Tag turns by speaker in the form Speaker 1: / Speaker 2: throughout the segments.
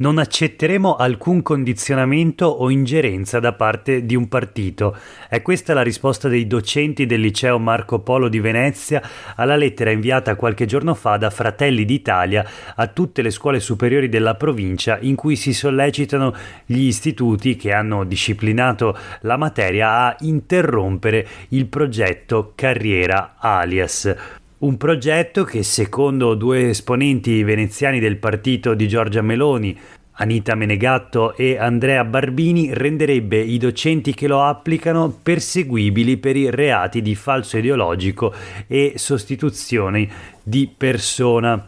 Speaker 1: Non accetteremo alcun condizionamento o ingerenza da parte di un partito. È questa la risposta dei docenti del liceo Marco Polo di Venezia alla lettera inviata qualche giorno fa da Fratelli d'Italia a tutte le scuole superiori della provincia, in cui si sollecitano gli istituti che hanno disciplinato la materia a interrompere il progetto Carriera Alias. Un progetto che, secondo due esponenti veneziani del partito di Giorgia Meloni, Anita Menegatto e Andrea Barbini, renderebbe i docenti che lo applicano perseguibili per i reati di falso ideologico e sostituzione di persona.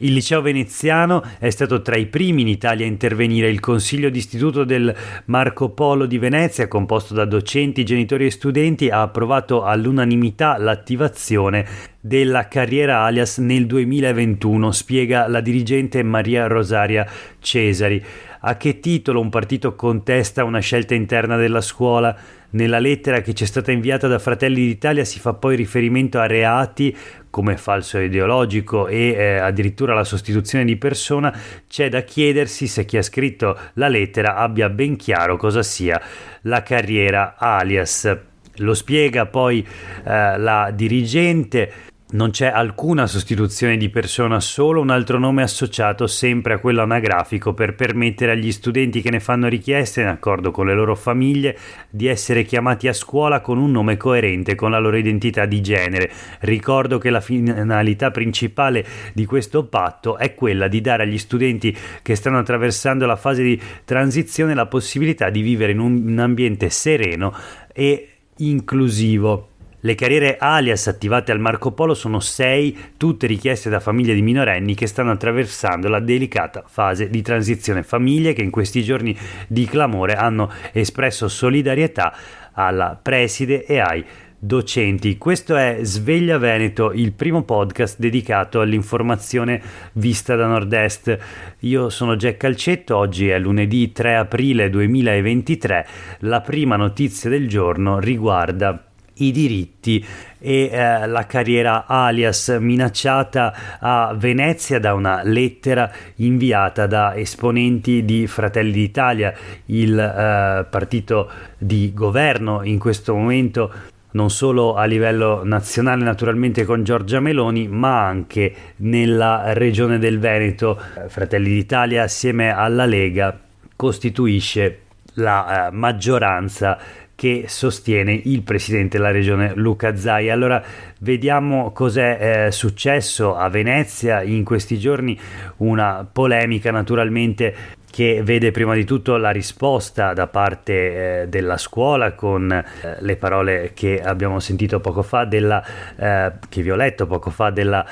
Speaker 1: Il liceo veneziano è stato tra i primi in Italia a intervenire. Il consiglio d'istituto del Marco Polo di Venezia, composto da docenti, genitori e studenti, ha approvato all'unanimità l'attivazione della Carriera Alias nel 2021, spiega la dirigente Maria Rosaria Cesari. A che titolo un partito contesta una scelta interna della scuola? Nella lettera che ci è stata inviata da Fratelli d'Italia si fa poi riferimento a reati come falso ideologico e addirittura la sostituzione di persona. C'è da chiedersi se chi ha scritto la lettera abbia ben chiaro cosa sia la Carriera Alias. Lo spiega poi la dirigente. Non c'è alcuna sostituzione di persona, solo un altro nome associato sempre a quello anagrafico per permettere agli studenti che ne fanno richiesta, in accordo con le loro famiglie, di essere chiamati a scuola con un nome coerente con la loro identità di genere. Ricordo che la finalità principale di questo patto è quella di dare agli studenti che stanno attraversando la fase di transizione la possibilità di vivere in un ambiente sereno e inclusivo. Le carriere alias attivate al Marco Polo sono 6, tutte richieste da famiglie di minorenni che stanno attraversando la delicata fase di transizione. Famiglie che in questi giorni di clamore hanno espresso solidarietà alla preside e ai docenti. Questo è Sveglia Veneto, il primo podcast dedicato all'informazione vista da nord-est. Io sono Jack Calcetto, oggi è lunedì 3 aprile 2023. La prima notizia del giorno riguarda i diritti e la Carriera Alias, minacciata a Venezia da una lettera inviata da esponenti di Fratelli d'Italia, il partito di governo in questo momento, non solo a livello nazionale naturalmente con Giorgia Meloni, ma anche nella regione del Veneto. Fratelli d'Italia assieme alla Lega costituisce la maggioranza che sostiene il presidente della regione Luca Zaia. Allora vediamo cos'è successo a Venezia in questi giorni, una polemica naturalmente che vede prima di tutto la risposta da parte della scuola con le parole che abbiamo sentito poco fa, che vi ho letto poco fa, della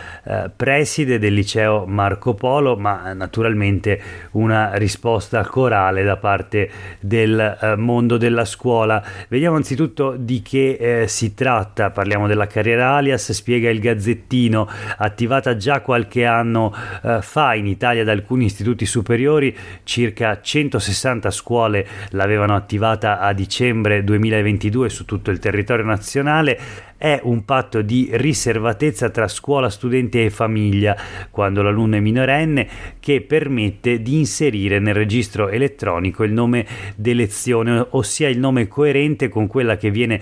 Speaker 1: preside del liceo Marco Polo, ma naturalmente una risposta corale da parte del mondo della scuola. Vediamo anzitutto di che si tratta. Parliamo della Carriera Alias, spiega il Gazzettino, attivata già qualche anno fa in Italia da alcuni istituti superiori. Circa 160 scuole l'avevano attivata a dicembre 2022 su tutto il territorio nazionale. È un patto di riservatezza tra scuola, studente e famiglia quando l'alunno è minorenne, che permette di inserire nel registro elettronico il nome d'elezione, ossia il nome coerente con quella che viene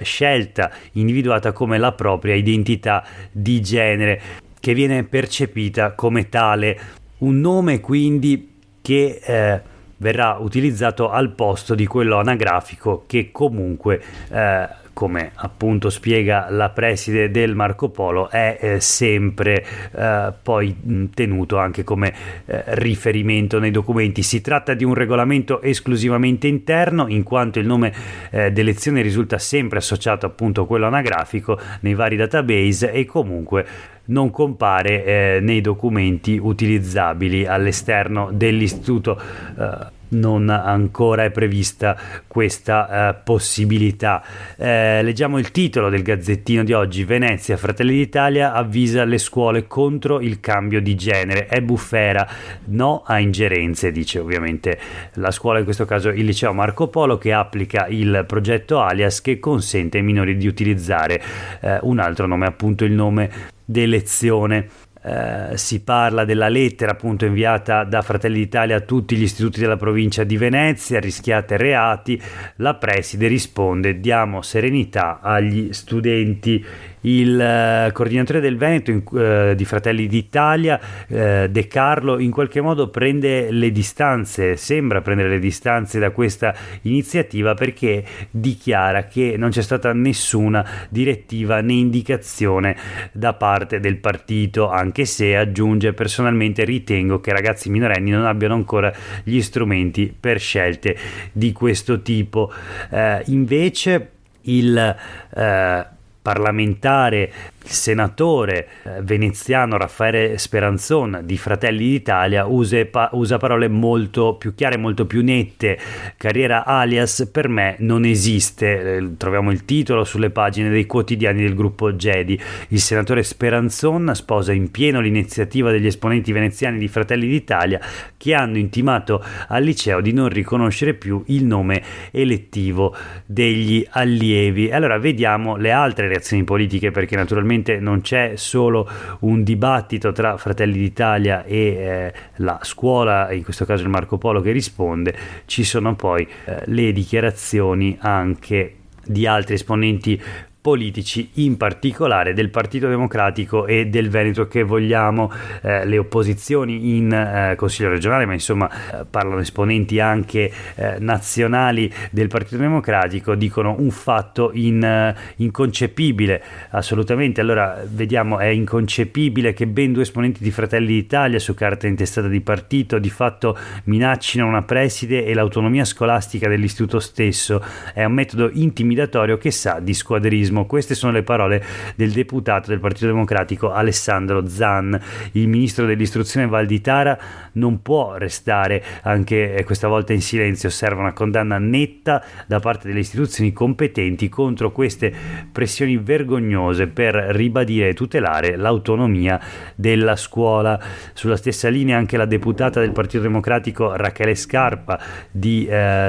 Speaker 1: scelta, individuata come la propria identità di genere, che viene percepita come tale. Un nome quindi che verrà utilizzato al posto di quello anagrafico che comunque come appunto spiega la preside del Marco Polo è sempre poi tenuto anche come riferimento nei documenti. Si tratta di un regolamento esclusivamente interno, in quanto il nome d'elezione risulta sempre associato appunto a quello anagrafico nei vari database e comunque non compare nei documenti utilizzabili all'esterno dell'istituto. Non ancora è prevista questa possibilità. Leggiamo il titolo del Gazzettino di oggi: Venezia, Fratelli d'Italia avvisa le scuole contro il cambio di genere, è bufera, no a ingerenze, dice ovviamente la scuola, in questo caso il liceo Marco Polo, che applica il progetto Alias, che consente ai minori di utilizzare un altro nome, appunto il nome d'elezione. Si parla della lettera appunto inviata da Fratelli d'Italia a tutti gli istituti della provincia di Venezia, rischiate reati. La preside risponde: diamo serenità agli studenti. Il coordinatore del Veneto di Fratelli d'Italia, De Carlo, in qualche modo sembra prendere le distanze da questa iniziativa, perché dichiara che non c'è stata nessuna direttiva né indicazione da parte del partito, anche se aggiunge: personalmente ritengo che ragazzi minorenni non abbiano ancora gli strumenti per scelte di questo tipo. Invece il parlamentare, il senatore veneziano Raffaele Speranzon di Fratelli d'Italia usa parole molto più chiare, molto più nette. Carriera alias per me non esiste. Troviamo il titolo sulle pagine dei quotidiani del gruppo Gedi. Il senatore Speranzon sposa in pieno l'iniziativa degli esponenti veneziani di Fratelli d'Italia, che hanno intimato al liceo di non riconoscere più il nome elettivo degli allievi. Allora vediamo le altre reazioni politiche, perché naturalmente non c'è solo un dibattito tra Fratelli d'Italia e la scuola, in questo caso il Marco Polo, che risponde. Ci sono poi le dichiarazioni anche di altri esponenti politici, in particolare del Partito Democratico e del Veneto che vogliamo. Le opposizioni in Consiglio regionale, ma insomma parlano esponenti anche nazionali del Partito Democratico, dicono un fatto inconcepibile, assolutamente. Allora vediamo: è inconcepibile che ben 2 esponenti di Fratelli d'Italia, su carta intestata di partito, di fatto minaccino una preside e l'autonomia scolastica dell'istituto stesso. È un metodo intimidatorio che sa di squadrismo. Queste sono le parole del deputato del Partito Democratico Alessandro Zan. Il ministro dell'istruzione Valditara non può restare anche questa volta in silenzio. Serve una condanna netta da parte delle istituzioni competenti contro queste pressioni vergognose per ribadire e tutelare l'autonomia della scuola. Sulla stessa linea anche la deputata del Partito Democratico Rachele Scarpa di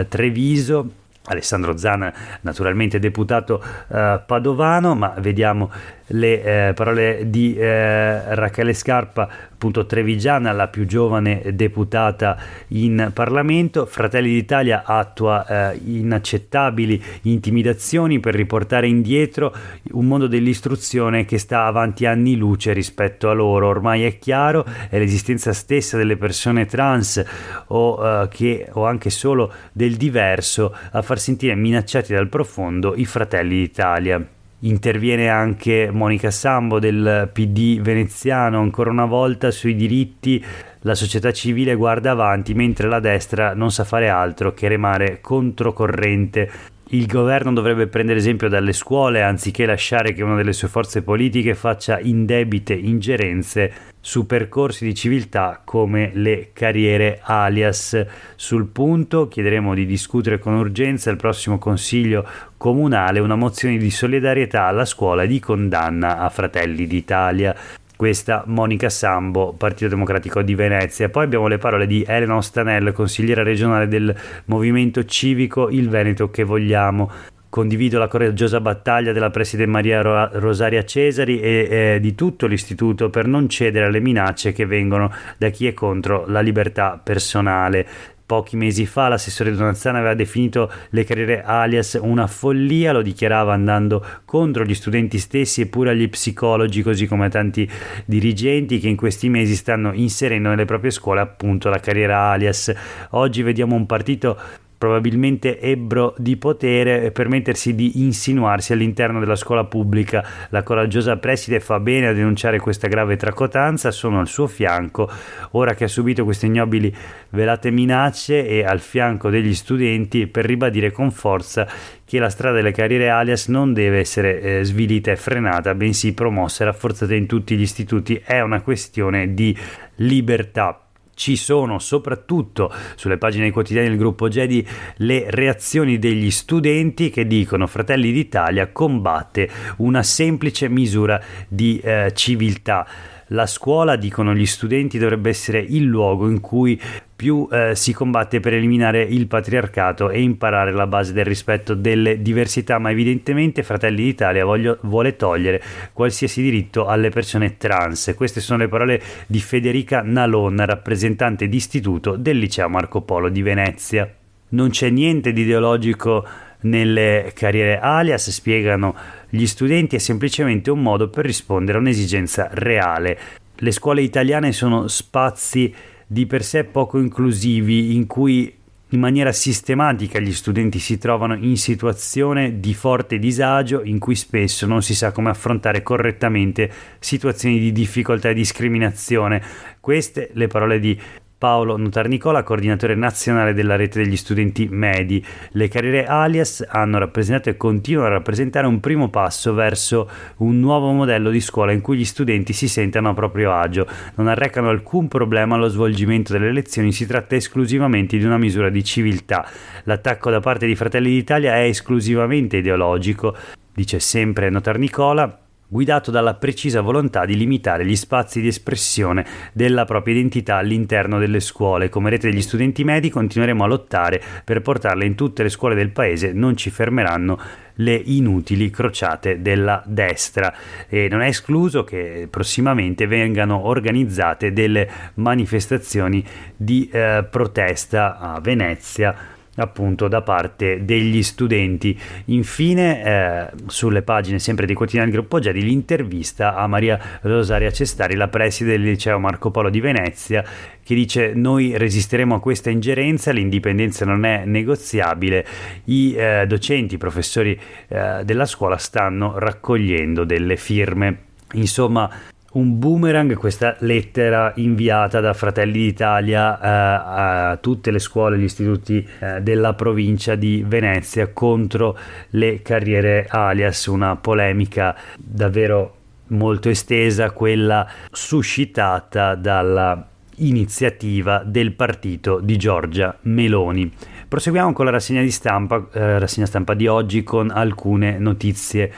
Speaker 1: Treviso. Alessandro Zan naturalmente deputato padovano, ma vediamo le parole di Rachele Scarpa, appunto trevigiana, la più giovane deputata in Parlamento. Fratelli d'Italia attua inaccettabili intimidazioni per riportare indietro un mondo dell'istruzione che sta avanti anni luce rispetto a loro. Ormai è chiaro, è l'esistenza stessa delle persone trans o anche solo del diverso a far sentire minacciati dal profondo i Fratelli d'Italia. Interviene anche Monica Sambo del PD veneziano. Ancora una volta sui diritti la società civile guarda avanti, mentre la destra non sa fare altro che remare controcorrente. Il governo dovrebbe prendere esempio dalle scuole, anziché lasciare che una delle sue forze politiche faccia indebite ingerenze su percorsi di civiltà come le carriere alias. Sul punto chiederemo di discutere con urgenza al prossimo Consiglio Comunale una mozione di solidarietà alla scuola e di condanna a Fratelli d'Italia. Questa Monica Sambo, Partito Democratico di Venezia. Poi abbiamo le parole di Elena Ostanel, consigliera regionale del Movimento Civico Il Veneto che vogliamo. Condivido la coraggiosa battaglia della preside Maria Rosaria Cesari e di tutto l'istituto per non cedere alle minacce che vengono da chi è contro la libertà personale. Pochi mesi fa l'assessore Donazzana aveva definito le carriere alias una follia, lo dichiarava andando contro gli studenti stessi e pure agli psicologi, così come a tanti dirigenti che in questi mesi stanno inserendo nelle proprie scuole appunto la carriera alias. Oggi vediamo un partito probabilmente ebbro di potere permettersi di insinuarsi all'interno della scuola pubblica. La coraggiosa preside fa bene a denunciare questa grave tracotanza. Sono al suo fianco ora che ha subito queste ignobili velate minacce e al fianco degli studenti per ribadire con forza che la strada delle carriere alias non deve essere svilita e frenata, bensì promossa e rafforzata in tutti gli istituti. È una questione di libertà. Ci sono soprattutto sulle pagine dei quotidiani del gruppo Gedi le reazioni degli studenti che dicono: Fratelli d'Italia combatte una semplice misura di civiltà. La scuola, dicono gli studenti, dovrebbe essere il luogo in cui più si combatte per eliminare il patriarcato e imparare la base del rispetto delle diversità, ma evidentemente Fratelli d'Italia vuole togliere qualsiasi diritto alle persone trans. Queste sono le parole di Federica Nalon, rappresentante d'istituto del liceo Marco Polo di Venezia. Non c'è niente di ideologico nelle carriere alias, spiegano gli studenti, è semplicemente un modo per rispondere a un'esigenza reale. Le scuole italiane sono spazi di per sé poco inclusivi in cui in maniera sistematica gli studenti si trovano in situazione di forte disagio, in cui spesso non si sa come affrontare correttamente situazioni di difficoltà e discriminazione. Queste le parole di Paolo Notarnicola, coordinatore nazionale della rete degli studenti medi. Le carriere alias hanno rappresentato e continuano a rappresentare un primo passo verso un nuovo modello di scuola in cui gli studenti si sentano a proprio agio, non arrecano alcun problema allo svolgimento delle lezioni, si tratta esclusivamente di una misura di civiltà. L'attacco da parte di Fratelli d'Italia è esclusivamente ideologico, dice sempre Notarnicola, guidato dalla precisa volontà di limitare gli spazi di espressione della propria identità all'interno delle scuole. Come rete degli studenti medi continueremo a lottare per portarle in tutte le scuole del paese, non ci fermeranno le inutili crociate della destra, e non è escluso che prossimamente vengano organizzate delle manifestazioni di protesta a Venezia, appunto da parte degli studenti. Infine sulle pagine sempre dei quotidiani del gruppo Gedi l'intervista a Maria Rosaria Cestari, la preside del liceo Marco Polo di Venezia, che dice: noi resisteremo a questa ingerenza, l'indipendenza non è negoziabile, i docenti, i professori della scuola stanno raccogliendo delle firme. Insomma, un boomerang questa lettera inviata da Fratelli d'Italia a tutte le scuole e gli istituti della provincia di Venezia contro le carriere alias, una polemica davvero molto estesa, quella suscitata dalla iniziativa del partito di Giorgia Meloni. Proseguiamo con la rassegna stampa di oggi con alcune notizie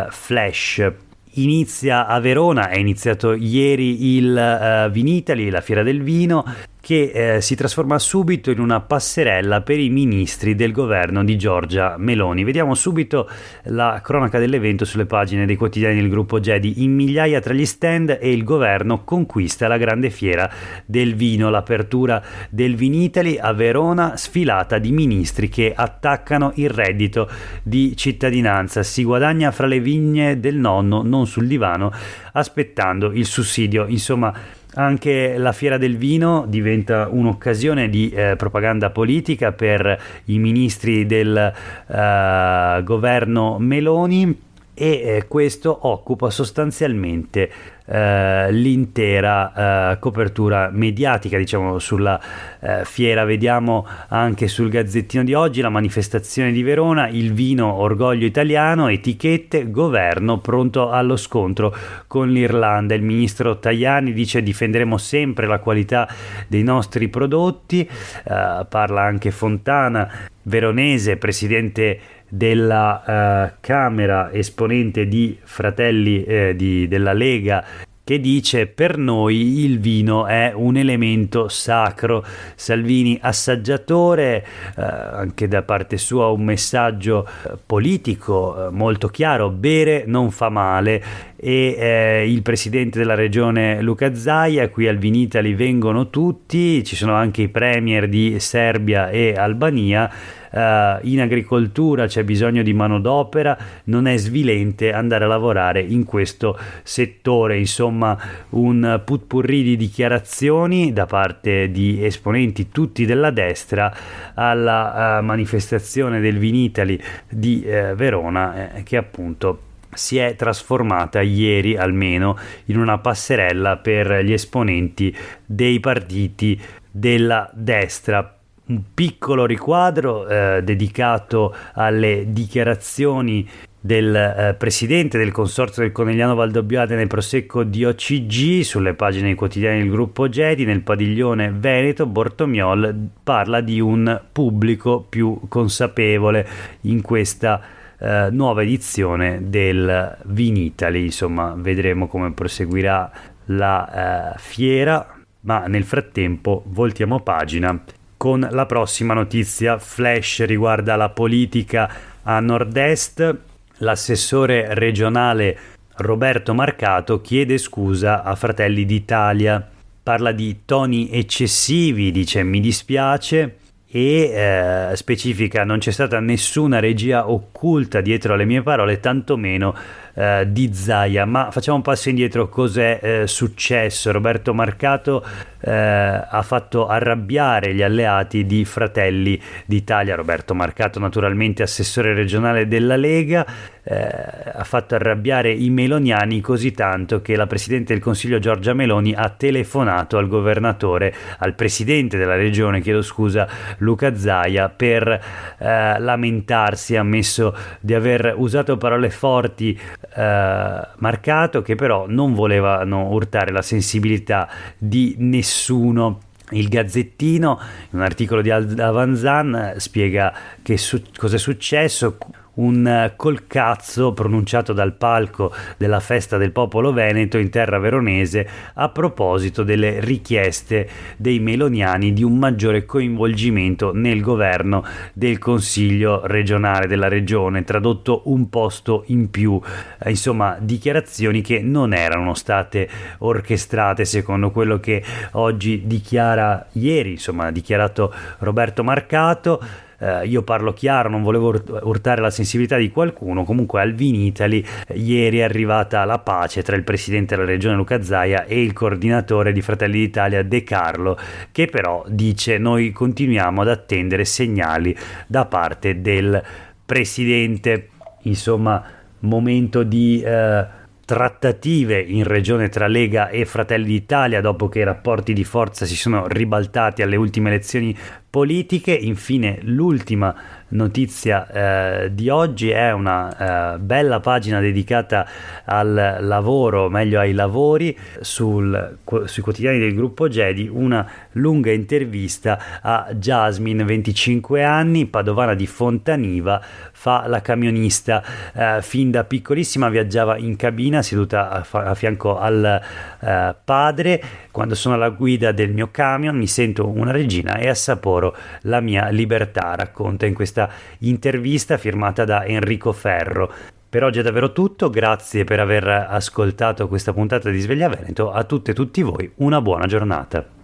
Speaker 1: flash. Inizia a Verona, è iniziato ieri il Vinitaly, la fiera del vino, che si trasforma subito in una passerella per i ministri del governo di Giorgia Meloni. Vediamo subito la cronaca dell'evento sulle pagine dei quotidiani del gruppo Gedi. In migliaia tra gli stand e il governo conquista la grande fiera del vino. L'apertura del Vinitaly a Verona, sfilata di ministri che attaccano il reddito di cittadinanza. Si guadagna fra le vigne del nonno, non sul divano, aspettando il sussidio. Insomma, anche la fiera del vino diventa un'occasione di propaganda politica per i ministri del governo Meloni, e questo occupa sostanzialmente l'intera copertura mediatica, diciamo, sulla fiera. Vediamo anche sul Gazzettino di oggi la manifestazione di Verona, il vino orgoglio italiano, etichette, governo pronto allo scontro con l'Irlanda. Il ministro Tajani dice: difenderemo sempre la qualità dei nostri prodotti. Parla anche Fontana, veronese, presidente della Camera, esponente di Fratelli della Lega, che dice: per noi il vino è un elemento sacro. Salvini assaggiatore, anche da parte sua un messaggio politico molto chiaro: bere non fa male. E il presidente della regione Luca Zaia: qui al Vinitaly vengono tutti, ci sono anche i premier di Serbia e Albania. In agricoltura c'è bisogno di manodopera, non è svilente andare a lavorare in questo settore. Insomma, un putpurri di dichiarazioni da parte di esponenti tutti della destra alla manifestazione del Vinitaly di Verona, che appunto si è trasformata ieri almeno in una passerella per gli esponenti dei partiti della destra. Un piccolo riquadro dedicato alle dichiarazioni del presidente del consorzio del Conegliano Valdobbiadene nel Prosecco di OCG sulle pagine dei quotidiani del gruppo Gedi. Nel padiglione Veneto Bortomiol parla di un pubblico più consapevole in questa nuova edizione del Vinitaly. Insomma, vedremo come proseguirà la fiera. Ma nel frattempo voltiamo pagina con la prossima notizia flash, riguarda la politica a nord-est. L'assessore regionale Roberto Marcato chiede scusa a Fratelli d'Italia, parla di toni eccessivi, dice mi dispiace, e specifica non c'è stata nessuna regia occulta dietro alle mie parole, tantomeno di Zaia. Ma facciamo un passo indietro, cos'è successo? Roberto Marcato ha fatto arrabbiare gli alleati di Fratelli d'Italia. Roberto Marcato, naturalmente assessore regionale della Lega, ha fatto arrabbiare i meloniani così tanto che la Presidente del Consiglio Giorgia Meloni ha telefonato al governatore, al Presidente della Regione, chiedo scusa, Luca Zaia, per lamentarsi. Ha ammesso di aver usato parole forti, Marcato, che però non volevano urtare la sensibilità di nessuno. Il Gazzettino, in un articolo di Alda Vanzan, spiega che cosa è successo. Un col cazzo pronunciato dal palco della festa del popolo veneto in terra veronese a proposito delle richieste dei meloniani di un maggiore coinvolgimento nel governo del Consiglio regionale della regione, tradotto un posto in più. Insomma, dichiarazioni che non erano state orchestrate secondo quello che oggi ieri ha dichiarato Roberto Marcato. Io parlo chiaro, non volevo urtare la sensibilità di qualcuno. Comunque al Vinitaly ieri è arrivata la pace tra il presidente della regione Luca Zaia e il coordinatore di Fratelli d'Italia De Carlo, che però dice noi continuiamo ad attendere segnali da parte del presidente. Insomma, momento di trattative in regione tra Lega e Fratelli d'Italia dopo che i rapporti di forza si sono ribaltati alle ultime elezioni politiche. Infine, l'ultima notizia di oggi è una bella pagina dedicata al lavoro, meglio ai lavori, sui quotidiani del gruppo Gedi, una lunga intervista a Jasmine, 25 anni, padovana di Fontaniva, fa la camionista. Fin da piccolissima viaggiava in cabina seduta a fianco al padre. Quando sono alla guida del mio camion mi sento una regina e assaporo la mia libertà, racconta in questa intervista firmata da Enrico Ferro. Per oggi è davvero tutto, grazie per aver ascoltato questa puntata di Sveglia Veneto. A tutte e tutti voi una buona giornata.